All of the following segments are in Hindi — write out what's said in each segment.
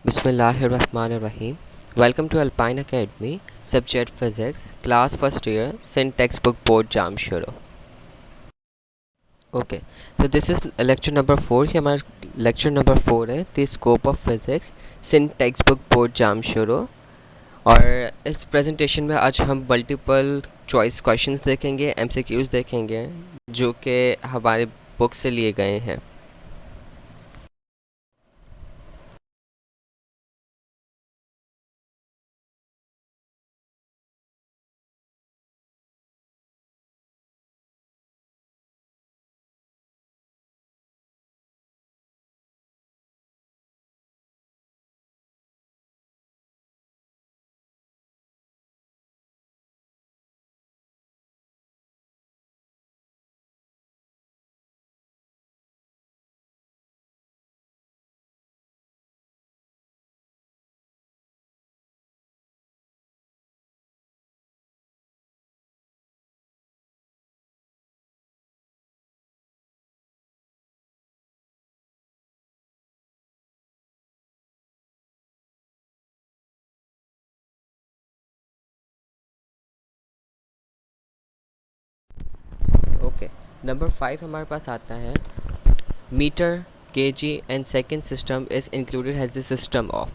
Bismillahirrahmanirrahim. Welcome to Alpine Academy, subject physics, class first year, Sin textbook board jam shuru. Okay, so this is lecture number 4. ये हमारा lecture number 4 है, the scope of physics, Sin textbook board jam shuru. और इस presentation में आज हम multiple choice questions देखेंगे, MCQs देखेंगे, जो कि हमारे book से लिए गए हैं. ओके, नंबर 5 हमारे पास आता है metre, KG and second system is included has the system of.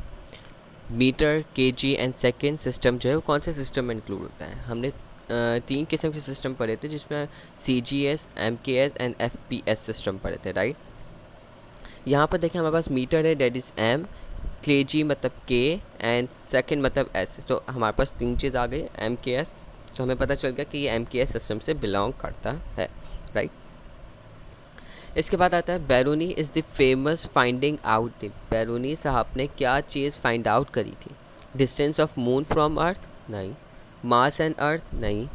Metre, KG and second system जो है वो कौन से सिस्टम में इंक्लूड होता है. हमने तीन किस्म के सिस्टम पढ़े थे, जिसमें सी जी एस, एम के S and F P S system पढ़े थे, राइट. यहाँ पर देखें हमारे पास मीटर है, डेट इज़ एम, के जी मतलब के एंड सेकंड मतलब एस. तो हमारे पास तीन चीज़ आ गई, एम के एस. तो हमें पता चल गया कि ये एम के एस सिस्टम से बिलोंग करता है, राइट. इसके बाद आता है Biruni is the famous finding out. Biruni साहब ने क्या चीज़ फाइंड आउट करी थी. Distance of moon from earth नहीं, मास एंड अर्थ नहीं,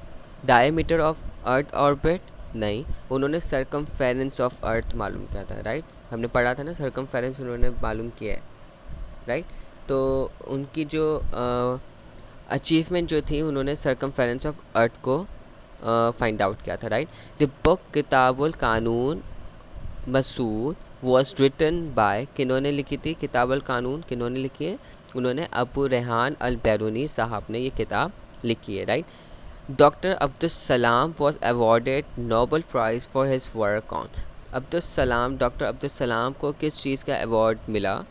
डायमीटर ऑफ अर्थ ऑर्बिट नहीं, उन्होंने सरकमफेरेंस ऑफ अर्थ मालूम किया था, राइट. हमने पढ़ा था ना, सरकमफेरेंस उन्होंने मालूम किया है, राइट. तो उनकी जो अचीवमेंट जो थी, उन्होंने सरकमफेरेंस ऑफ अर्थ को फाइंड आउट किया था, राइट. द बुक किताबुल कानून मसूद वॉज रिटन बाय, किन्होंने लिखी थी किताबुल कानून, किन्होंने लिखी है, उन्होंने अबू रेहान अल बैरूनी साहब ने ये किताब लिखी है, right. Doctor Abdul Salam was awarded Nobel prize for his work on. Abdul Salam, doctor Abdul सलाम को किस चीज़ का अवार्ड मिला.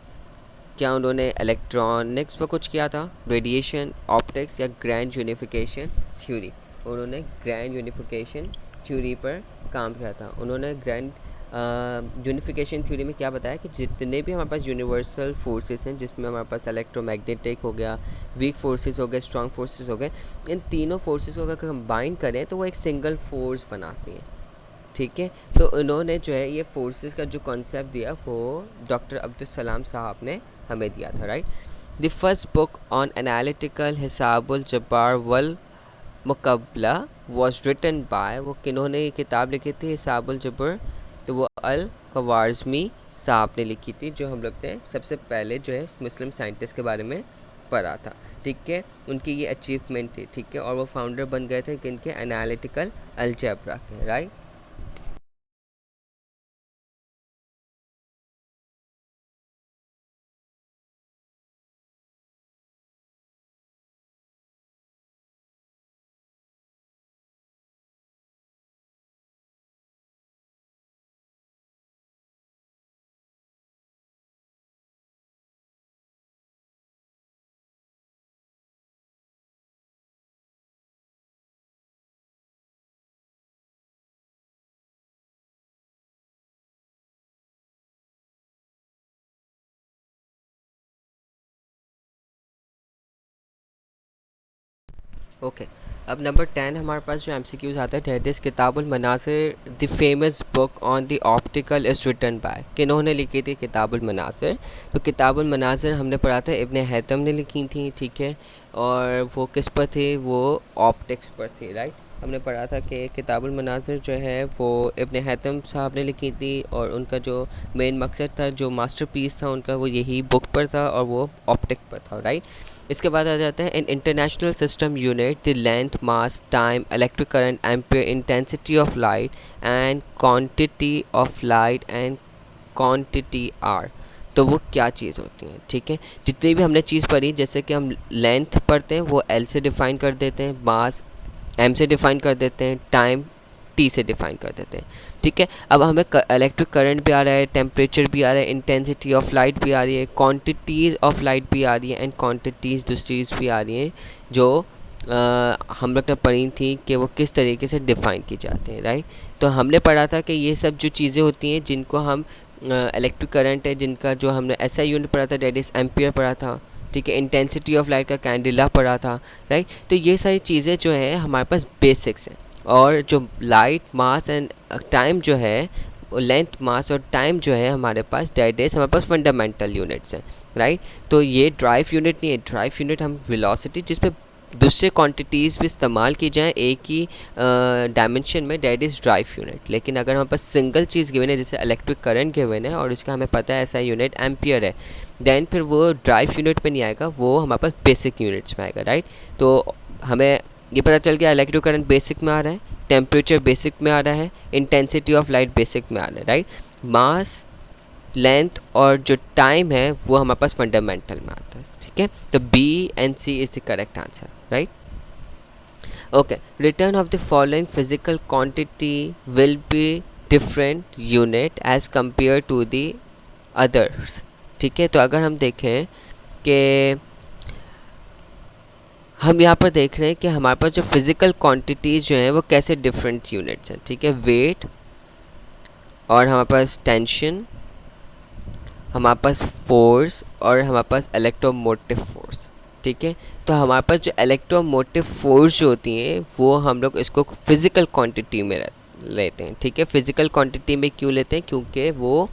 क्या उन्होंने इलेक्ट्रॉनिक्स पर कुछ किया था, रेडिएशन, ऑप्टिक्स या ग्रैंड यूनिफिकेशन थ्योरी. उन्होंने ग्रैंड यूनिफिकेशन थ्योरी पर काम किया था. उन्होंने ग्रैंड यूनिफिकेशन थ्योरी में क्या बताया कि जितने भी हमारे पास यूनिवर्सल फोर्सेस हैं, जिसमें हमारे पास इलेक्ट्रोमैग्नेटिक हो गया, वीक फोर्सेस हो गए, स्ट्रॉन्ग फोर्सेस हो गए, इन तीनों फोर्सेस को अगर कंबाइन करें तो वो एक सिंगल फोर्स बनाती हैं, ठीक है. तो उन्होंने जो है ये फोर्सेस का जो कॉन्सेप्ट दिया वो डॉक्टर अब्दुल सलाम साहब ने हमें दिया था, right. The first book on analytical हिसाबुल जब्बार वल मुकबला वॉज रिटन बाय, वो किन्होंने ये किताब लिखी थी हिसाबुल जबर. तो वो अल खवारज़मी साहब ने लिखी थी, जो हम लोग ने सबसे पहले जो है मुस्लिम साइंटिस्ट के बारे में पढ़ा था, ठीक है. उनकी ये अचीवमेंट थी, ठीक है. और वो फाउंडर बन गए थे किनके, एनालिटिकल अलजेब्रा के, राइट. ओके, अब नंबर 10 हमारे पास जो MCQs आता है, दैट इज़ किताबुल मनासिर the famous book on the optical is written by. किन्होंने लिखी थी किताबुल मनासिर. तो किताबुल मनासिर हमने पढ़ा था इब्ने हैतम ने लिखी थी, ठीक है. और वो किस पर थी, वो ऑप्टिक्स पर थी, राइट. हमने पढ़ा था कि किताबुल मनासिर जो है वो इब्ने हैतम साहब ने लिखी थी, और उनका जो मेन मकसद था, जो मास्टरपीस था उनका, वो यही बुक पर था और वो ऑप्टिक पर था, राइट. इसके बाद आ जाते हैं in international system unit the length, mass, time, electric current, ampere, intensity of light and quantity of light and quantity are. तो वो क्या चीज़ होती हैं, ठीक है। जितनी भी हमने चीज़ पढ़ी, जैसे कि हम लेंथ पढ़ते हैं वो एल से डिफ़ाइन कर देते हैं, मास एम से डिफ़ाइन कर देते हैं, टाइम टी से डिफ़ाइन कर देते हैं, ठीक है। अब हमें इलेक्ट्रिक करंट भी आ रहा है, टेम्परेचर भी आ रहा है, इंटेंसिटी ऑफ लाइट भी आ रही है, क्वांटिटीज़ ऑफ लाइट भी आ रही है, एंड क्वांटिटीज़ दूसरी भी आ रही हैं जो हम लोग ने पढ़ी थी कि वो किस तरीके से डिफ़ाइन की जाती हैं, राइट। तो हमने पढ़ा था कि ये सब जो चीज़ें होती हैं जिनको हम इलेक्ट्रिक करंट है, जिनका जो हमने एसआई यूनिट पढ़ा था डेट इज़ एम्पियर पढ़ा था, ठीक है। इंटेंसिटी ऑफ लाइट का कैंडिला पढ़ा था, राइट। तो ये सारी चीज़ें जो है हमारे पास बेसिक्स हैं, और जो लाइट मास एंड टाइम जो है, लेंथ मास और टाइम जो है हमारे पास डेट इज़ हमारे पास फंडामेंटल यूनिट्स हैं, राइट। तो ये ड्राइव यूनिट नहीं है, ड्राइव यूनिट हम वेलोसिटी जिसमें दूसरे क्वांटिटीज़ भी इस्तेमाल की जाएँ एक ही डायमेंशन में, डेट इज़ ड्राइव यूनिट। लेकिन अगर हमारे पास सिंगल चीज़ गिवन है, जैसे इलेक्ट्रिक करंट गिवन है और उसका हमें पता है ऐसा यूनिट एम्पियर है, देन फिर वो ड्राइव यूनिट में नहीं आएगा, वो हमारे पास बेसिक यूनिट्स में आएगा, राइट। तो हमें ये पता चल गया इलेक्ट्रिक करंट बेसिक में आ रहा है, टेम्परेचर बेसिक में आ रहा है, इंटेंसिटी ऑफ लाइट बेसिक में आ रहा है, राइट। मास, लेंथ और जो टाइम है वो हमारे पास फंडामेंटल में आता है, ठीक है। तो B and C is the correct answer, right. okay, return of the following physical quantity will be different unit as compared to the others, ठीक है। तो अगर हम देखें कि हम यहाँ पर देख रहे हैं कि हमारे पास जो फिज़िकल क्वांटिटीज़ जो हैं वो कैसे डिफरेंट यूनिट्स हैं, ठीक है। वेट, और हमारे पास टेंशन, हमारे पास फोर्स, और हमारे पास इलेक्ट्रोमोटिव फोर्स, ठीक है। तो हमारे पास जो इलेक्ट्रोमोटिव फोर्स जो होती हैं वो हम लोग इसको फिज़िकल क्वांटिटी में लेते हैं, ठीक है। फिज़िकल क्वांटिटी में क्यों लेते हैं, क्योंकि वो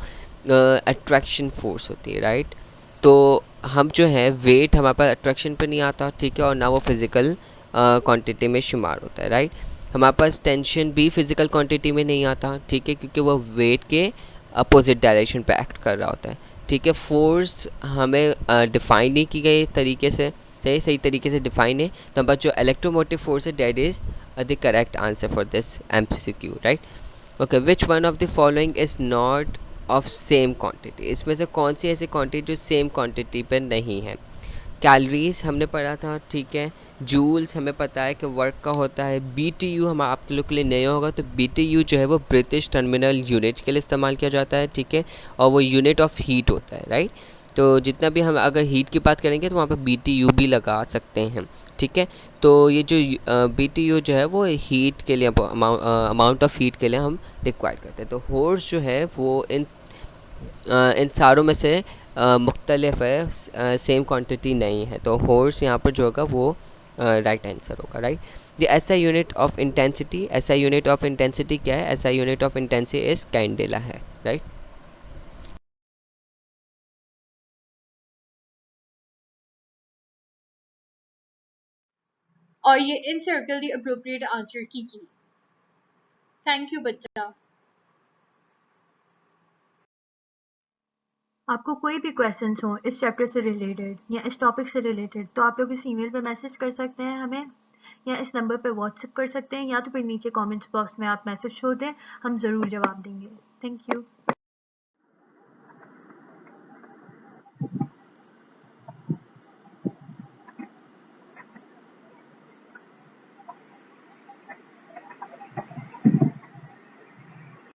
अट्रैक्शन फोर्स होती है, राइट। तो हम जो है वेट हमारे पास अट्रैक्शन पे नहीं आता, ठीक है, और ना वो फिज़िकल क्वांटिटी में शुमार होता है, राइट। हमारे पास टेंशन भी फिज़िकल क्वांटिटी में नहीं आता, ठीक है, क्योंकि वो वेट के अपोजिट डायरेक्शन पे एक्ट कर रहा होता है, ठीक है। फोर्स हमें डिफ़ाइन नहीं की गई तरीके से, सही तरीके से डिफ़ाइन है। तो हमारे पास जो इलेक्ट्रोमोटिव फोर्स है that is the correct answer for this MCQ, right. Okay, which one of the following is not of same quantity, इसमें से कौन सी ऐसी क्वांटिटी जो सेम क्वांटिटी पे नहीं है। कैलोरीज हमने पढ़ा था, ठीक है। जूल्स हमें पता है कि वर्क का होता है। BTU हम आप लोग के लिए नया होगा, तो BTU जो है वो ब्रिटिश टर्मिनल यूनिट के लिए इस्तेमाल किया जाता है, ठीक है, और वो यूनिट ऑफ हीट होता है, राइट। तो जितना भी हम अगर हीट की बात करेंगे तो वहाँ पर BTU भी लगा सकते हैं, ठीक है। तो ये जो BTU जो है वो हीट के लिए, अमाउंट ऑफ हीट के लिए हम रिक्वायर करते हैं। तो हॉर्स जो है वो इन सारों में से मुख्तलिफ है, सेम क्वांटिटी नहीं है। तो हॉर्स यहाँ पर जो होगा वो राइट आंसर होगा, right. The SI unit of intensity, SI unit of intensity क्या है, SI unit of intensity is candela है, राइट। और ये encircle the appropriate answer की। थैंक यू बच्चा। आपको कोई भी क्वेश्चंस हो इस चैप्टर से रिलेटेड या इस टॉपिक से रिलेटेड, तो आप लोग इस ईमेल पे मैसेज कर सकते हैं हमें, या इस नंबर पे व्हाट्सएप कर सकते हैं, या तो फिर नीचे कमेंट्स बॉक्स में आप मैसेज छोड़ दें, हम ज़रूर जवाब देंगे। Thank you.